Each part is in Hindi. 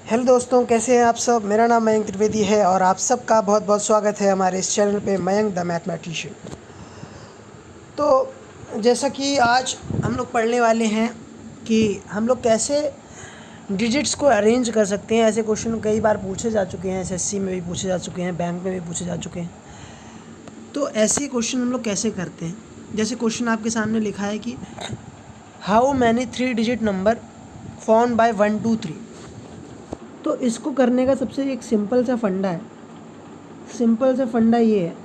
हेलो दोस्तों, कैसे हैं आप सब। मेरा नाम मयंक त्रिवेदी है और आप सबका बहुत बहुत स्वागत है हमारे इस चैनल पे मयंक द मैथमेटिशियन। तो जैसा कि आज हम लोग पढ़ने वाले हैं कि हम लोग कैसे डिजिट्स को अरेंज कर सकते हैं। ऐसे क्वेश्चन कई बार पूछे जा चुके हैं, एसएससी में भी पूछे जा चुके हैं, बैंक में भी पूछे जा चुके हैं। तो ऐसे क्वेश्चन हम लोग कैसे करते हैं। जैसे क्वेश्चन आपके सामने लिखा है कि how many 3 digit number form by 1 2 3। तो इसको करने का सबसे एक सिंपल सा फंडा है। सिंपल सा फंडा ये है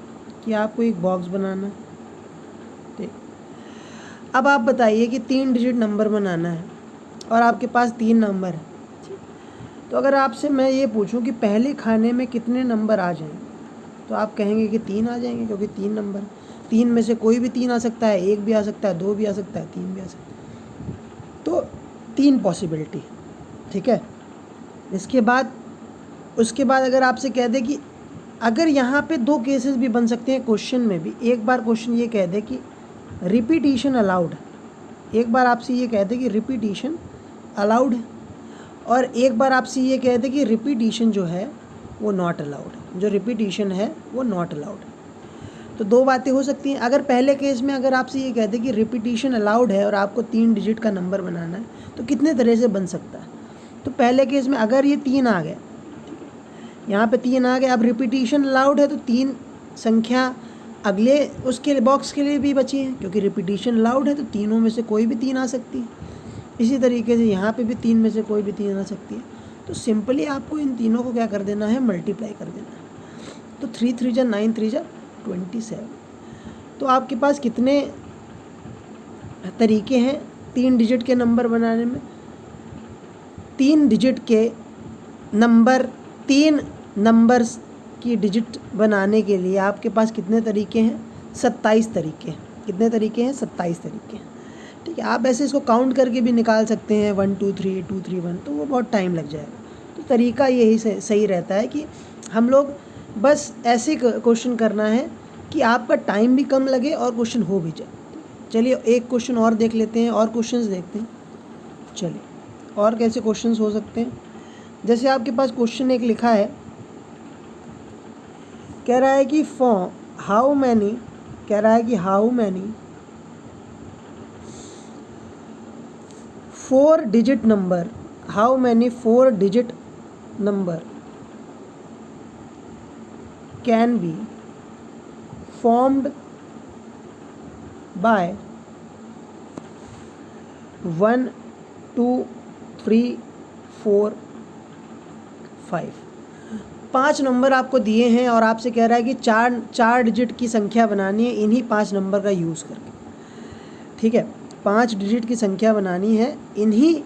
कि आपको एक बॉक्स बनाना है। ठीक, अब आप बताइए कि 3 डिजिट नंबर बनाना है और आपके पास 3 नंबर है। तो अगर आपसे मैं ये पूछूं कि पहले खाने में कितने नंबर आ जाएंगे, तो आप कहेंगे कि 3 आ जाएंगे, क्योंकि 3 नंबर। 3 में से कोई भी 3 आ सकता है, 1 भी आ सकता है, 2 भी आ सकता है, 3 भी आ सकता है। तो 3 पॉसिबिलिटी, ठीक है। उसके बाद अगर आपसे कह दे कि अगर यहाँ पे 2 केसेस भी बन सकते हैं क्वेश्चन में भी। एक बार क्वेश्चन ये कह दे कि रिपीटिशन अलाउड है, एक बार आपसे ये कह दे कि रिपीटिशन अलाउड है, और एक बार आपसे ये कह दे कि रिपीटिशन जो है वो नॉट अलाउड है, जो रिपीटिशन है वो नॉट अलाउड है। तो 2 बातें हो सकती हैं। अगर पहले केस में अगर आपसे ये कह दे कि रिपीटिशन अलाउड है और आपको 3 डिजिट का नंबर बनाना है, तो कितने तरह से बन सकता है। तो पहले केस में अगर ये 3 आ गया, यहाँ पे 3 आ गए, अब रिपीटिशन अलाउड है तो 3 संख्या अगले उसके बॉक्स के लिए भी बची है, क्योंकि रिपीटिशन अलाउड है तो तीनों में से कोई भी 3 आ सकती है। इसी तरीके से यहाँ पे भी 3 में से कोई भी 3 आ सकती है। तो सिंपली आपको इन तीनों को क्या कर देना है, मल्टीप्लाई कर देना है। तो 3 3 जा 9, 3 जा 27। तो आपके पास कितने तरीके हैं 3 डिजिट के नंबर बनाने में। 3 डिजिट के नंबर, 3 नंबर्स की डिजिट बनाने के लिए आपके पास कितने तरीके हैं, 27 तरीके हैं। कितने तरीके हैं, 27 तरीके हैं। ठीक है, आप ऐसे इसको काउंट करके भी निकाल सकते हैं 1 2 3 2 3 1, तो वो बहुत टाइम लग जाएगा। तो तरीका यही सही रहता है कि हम लोग बस ऐसे क्वेश्चन करना है कि आपका टाइम भी कम लगे और क्वेश्चन हो भी जाए। चलिए एक क्वेश्चन और देख लेते हैं, और क्वेश्चंस देखते हैं। चलिए और कैसे क्वेश्चंस हो सकते हैं। जैसे आपके पास क्वेश्चन एक लिखा है, कह रहा है कि how many 4 digit number, how many 4 digit number can be formed by 1 2 3 4 5। 5 number आपको दिए हैं और आपसे कह रहा है कि चार डिजिट की संख्या बनानी है इन्हीं 5 नंबर का यूज़ करके। ठीक है, 5 डिजिट की संख्या बनानी है इन्हीं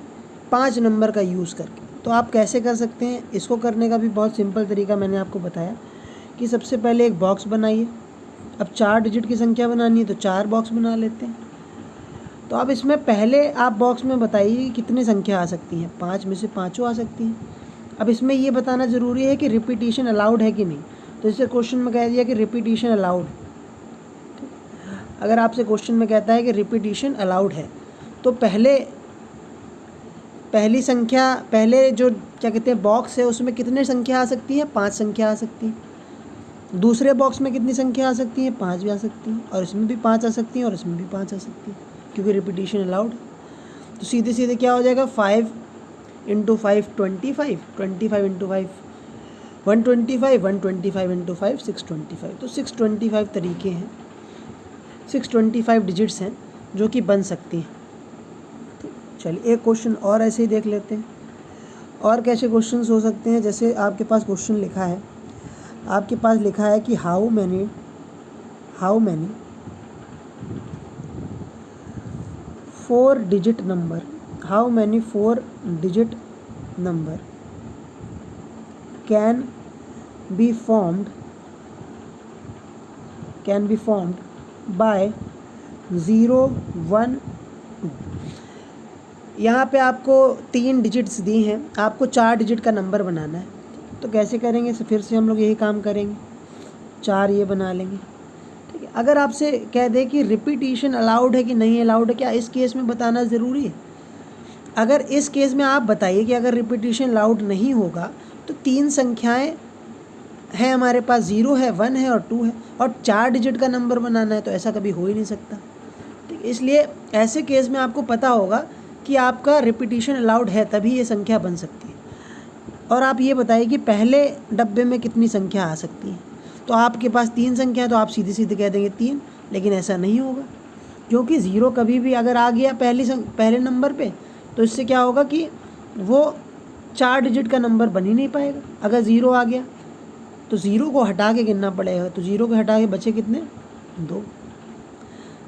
5 नंबर का यूज़ करके। तो आप कैसे कर सकते हैं, इसको करने का भी बहुत सिंपल तरीका मैंने आपको बताया कि सबसे पहले एक बॉक्स बनाइए। अब 4 डिजिट की संख्या बनानी है तो 4 बॉक्स बना लेते हैं। तो अब इसमें पहले आप बॉक्स में बताइए कि कितनी संख्या आ सकती हैं। 5 में से 5 आ सकती हैं। अब इसमें ये बताना ज़रूरी है कि रिपीटिशन अलाउड है कि नहीं। तो इसे क्वेश्चन में कह दिया कि रिपीटिशन अलाउड। अगर आपसे क्वेश्चन में कहता है कि रिपीटिशन अलाउड है, तो पहली संख्या, पहले जो क्या कहते हैं बॉक्स है, उसमें कितने संख्या आ सकती है, 5 संख्या आ सकती है। दूसरे बॉक्स में कितनी संख्या आ सकती है, 5 भी आ सकती हैं, और इसमें भी 5 आ सकती हैं, और इसमें भी 5 आ सकती हैं, क्योंकि रिपीटिशन अलाउड है। तो सीधे सीधे क्या हो जाएगा, 5 × 5 25, 25 × 5 125, 125 × 5 625। तो 625 तरीके हैं, 625 डिजिट्स हैं जो कि बन सकती हैं। चलिए एक क्वेश्चन और ऐसे ही देख लेते हैं। और कैसे क्वेश्चंस हो सकते हैं। जैसे आपके पास क्वेश्चन लिखा है, आपके पास लिखा है कि how many 4 digit number, how many 4 digit number can be formed by 0 1 2। यहाँ पे आपको 3 डिजिट्स दी हैं, आपको 4 डिजिट का नंबर बनाना है। तो कैसे करेंगे, फिर से हम लोग यही काम करेंगे, 4 ये बना लेंगे। ठीक है, अगर आपसे कह दे कि रिपीटिशन अलाउड है कि नहीं अलाउड है, क्या इस केस में बताना ज़रूरी है। अगर इस केस में आप बताइए कि अगर रिपीटिशन अलाउड नहीं होगा तो 3 संख्याएं हैं हमारे पास, 0 है, 1 है और 2 है, और 4 डिजिट का नंबर बनाना है, तो ऐसा कभी हो ही नहीं सकता। ठीक, इसलिए ऐसे केस में आपको पता होगा कि आपका रिपीटिशन अलाउड है, तभी ये संख्या बन सकती है। और आप ये बताइए कि पहले डब्बे में कितनी संख्या आ सकती है। तो आपके पास 3 संख्या है तो आप सीधे सीधे कह देंगे 3, लेकिन ऐसा नहीं होगा, क्योंकि 0 कभी भी अगर आ गया पहले नंबर पे तो इससे क्या होगा कि वो 4 डिजिट का नंबर बन ही नहीं पाएगा। अगर 0 आ गया तो 0 को हटा के गिनना पड़ेगा, तो 0 को हटा के बचे कितने, 2।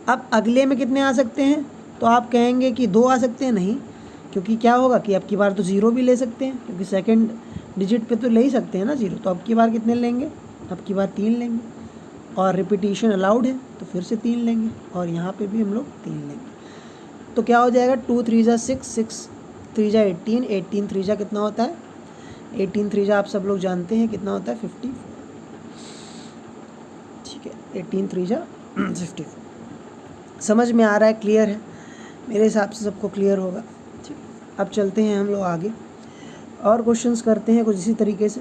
अब अगले में कितने आ सकते हैं, तो आप कहेंगे कि 2 आ सकते हैं, नहीं, क्योंकि क्या होगा कि अब की बार तो 0 भी ले सकते हैं, क्योंकि सेकंड डिजिट पे तो ले ही सकते हैं ना 0, तो अब की बार कितने लेंगे, अब की बार 3 लेंगे, और रिपीटिशन अलाउड है तो फिर से 3 लेंगे, और यहाँ पे भी हम लोग 3 लेंगे। तो क्या हो जाएगा, 2 3 जा 6, 6 3 जा 18, 18 3 जा कितना होता है, 18 3 जा आप सब लोग जानते हैं कितना होता है, 54। ठीक है, 18 3 जा 54। समझ में आ रहा है, क्लियर है, मेरे हिसाब से सबको क्लियर होगा। ठीक, अब चलते हैं हम लोग आगे और क्वेश्चंस करते हैं कुछ इसी तरीके से।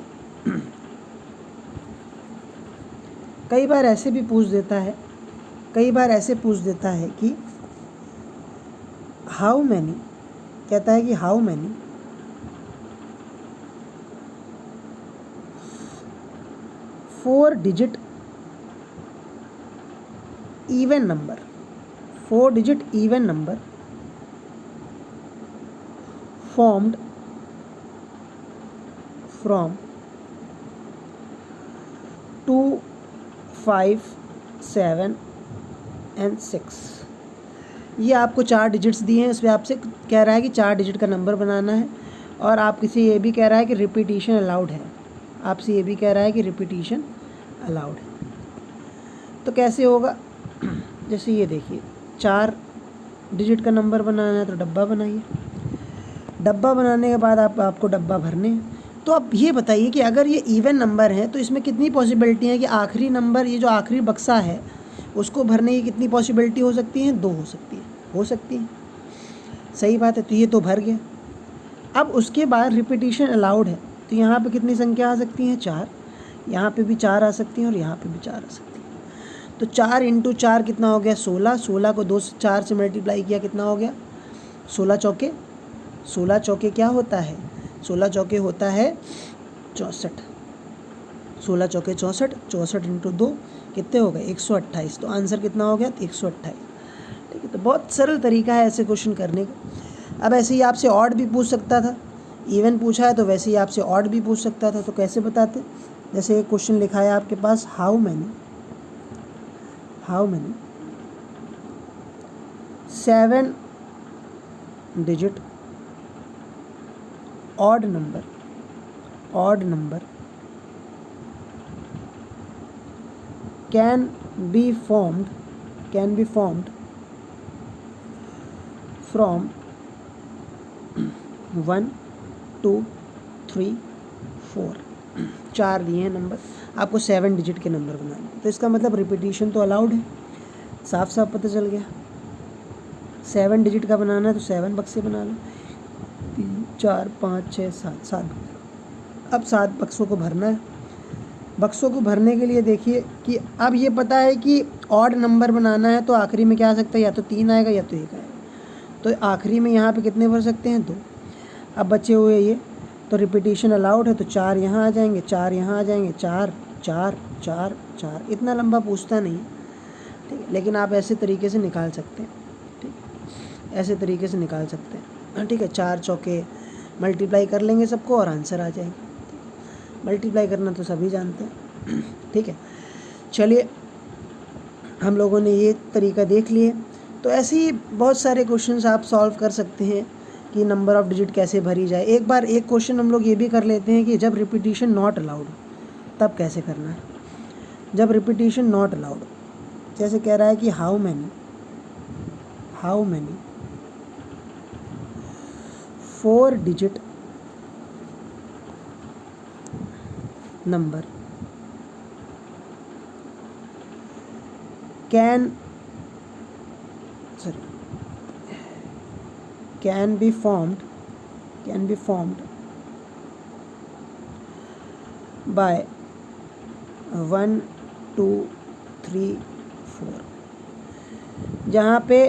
कई बार ऐसे भी पूछ देता है, कई बार ऐसे पूछ देता है कि हाउ मैनी, कहता है कि how many 4 digit even number, 4 digit even number formed from 2 5 7 and 6। ये आपको 4 डिजिट्स दिए हैं, इसमें आपसे कह रहा है कि 4 डिजिट का नंबर बनाना है, और आपसे ये भी कह रहा है कि रिपीटिशन अलाउड है, आपसे ये भी कह रहा है कि रिपीटिशन अलाउड है। तो कैसे होगा, जैसे ये देखिए 4 डिजिट का नंबर बनाना है तो डब्बा बनाइए, डब्बा बनाने के बाद आपको डब्बा भरने हैं। तो आप ये बताइए कि अगर ये इवन नंबर है तो इसमें कितनी पॉसिबिलिटी है कि आखिरी नंबर, ये जो आखिरी बक्सा है उसको भरने की कितनी पॉसिबिलिटी हो सकती है, 2 हो सकती है, हो सकती है, सही बात है। तो ये तो भर गया। अब उसके बाद रिपीटिशन अलाउड है, तो यहाँ पे कितनी संख्या आ सकती हैं, 4, यहाँ पे भी 4 आ सकती हैं और यहाँ पे भी 4 आ सकती हैं। तो 4 × 4 कितना हो गया, 16, 16 को 2 से 4 से मल्टीप्लाई किया कितना हो गया, 16 चौके, 16 चौके क्या होता है, 16 चौके होता है 64, 16 चौके 64, 64 × 2 कितने हो गए, 128। तो आंसर कितना हो गया, 128। ठीक है, तो बहुत सरल तरीका है ऐसे क्वेश्चन करने का। अब ऐसे ही आपसे ऑड भी पूछ सकता था, इवन पूछा है तो वैसे ही आपसे ऑड भी पूछ सकता था। तो कैसे बताते, जैसे एक क्वेश्चन लिखा है आपके पास, how many 7 digit odd number can be formed from 1 2 3 4। 4 दिए हैं नंबर, आपको 7 डिजिट के नंबर बनाने। तो इसका मतलब रिपीटिशन तो अलाउड है, साफ साफ पता चल गया। 7 डिजिट का बनाना है तो 7 बक्से बना लो, 3 4 5 6 7, 7। अब 7 बक्सों को भरना है। बक्सों को भरने के लिए देखिए कि अब ये पता है कि ऑड नंबर बनाना है तो आखिरी में क्या आ सकता है, या तो 3 आएगा या तो 1 आएगा। तो आखिरी में यहाँ पे कितने भर सकते हैं, 2। अब बचे हुए ये, तो रिपीटिशन अलाउड है तो 4 यहाँ आ जाएंगे, 4 यहाँ आ जाएंगे, 4 4 4 4। इतना लंबा पूछता नहीं, ठीक है, लेकिन आप ऐसे तरीके से निकाल सकते हैं। ठीक, ऐसे तरीके से निकाल सकते हैं। ठीक है, 4 चौके मल्टीप्लाई कर लेंगे सबको और आंसर आ जाएगा। मल्टीप्लाई करना तो सभी जानते हैं। ठीक है, चलिए हम लोगों ने ये तरीका देख लिए। तो ऐसे ही बहुत सारे क्वेश्चंस आप सॉल्व कर सकते हैं कि नंबर ऑफ़ डिजिट कैसे भरी जाए। एक बार एक क्वेश्चन हम लोग ये भी कर लेते हैं कि जब रिपीटिशन नॉट अलाउड तब कैसे करना है। जब रिपीटिशन नॉट अलाउड, जैसे कह रहा है कि how many 4 digit number can be formed by 1 2 3 4, जहाँ पे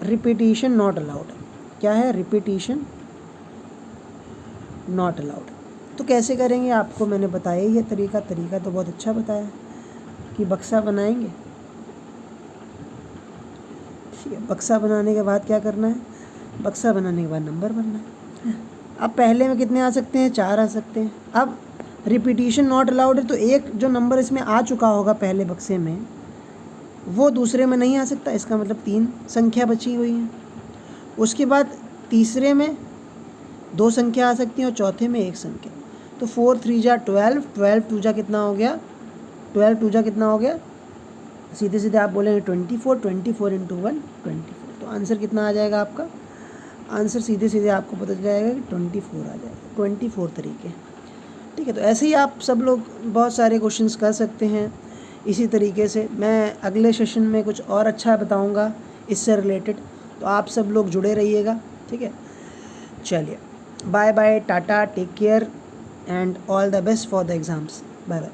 रिपीटिशन नॉट अलाउड है। क्या है? Repetition not allowed. तो कैसे करेंगे आपको मैंने बताया ये तरीका तो बहुत अच्छा बताया कि बक्सा बनाएंगे। ठीक है, बक्सा बनाने के बाद क्या करना है? बक्सा बनाने के बाद नंबर भरना है। अब पहले में कितने आ सकते हैं? 4 आ सकते हैं। अब रिपीटिशन नॉट अलाउड है तो एक जो नंबर इसमें आ चुका होगा पहले बक्से में वो दूसरे में नहीं आ सकता, इसका मतलब 3 संख्या बची हुई है। उसके बाद तीसरे में 2 संख्या आ सकती हैं और चौथे में 1 संख्या। तो 4 3 जा 12, 12 2 जा कितना हो गया? 12 2 जा कितना हो गया? सीधे सीधे आप बोलेंगे 24, 24 इंटू 1 24। तो आंसर कितना आ जाएगा आपका? आंसर सीधे सीधे आपको पता चल जाएगा कि 24 आ जाएगा। 24 तरीके। ठीक है, तो ऐसे ही आप सब लोग बहुत सारे क्वेश्चंस कर सकते हैं इसी तरीके से। मैं अगले सेशन में कुछ और अच्छा बताऊंगा इससे रिलेटेड, तो आप सब लोग जुड़े रहिएगा। ठीक है, चलिए bye bye, tata, take care and all the best for the exams. Bye bye.